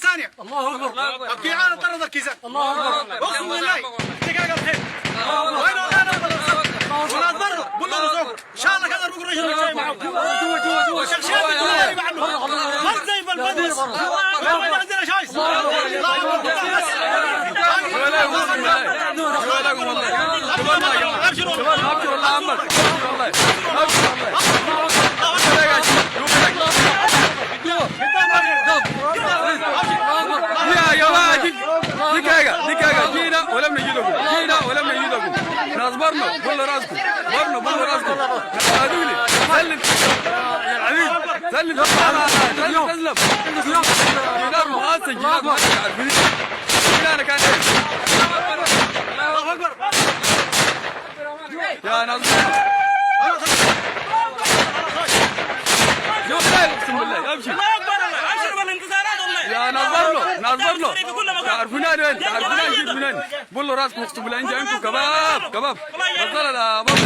الثانيه. الله اكبر. ابكي عانا طرد الكيسات. الله اكبر. اقسم بالله دقائق الخير. وين انا ولا برا قول له رزقكم ان شاء الله كذا بكره يجي شيء معكم. جوا شخشيات بالله عنه ما زي بالمدرس ما عندنا شايس. الله اكبر. ابشروا ابشر الله عمك ابشر الله يا جماعه دقيقه جينا ولم نجدكم نصبرنا بل راسكم هذولي سلم جينا مغاسل جينا عارفين انا كان الله اكبر يا نصبر اقسم بالله ابشر الله اكبر. ابشر بالانتصارات والله. يا نصبر له تعرفون جيت منين؟ بقول له راسكم اقسم بالله انت كباب بطل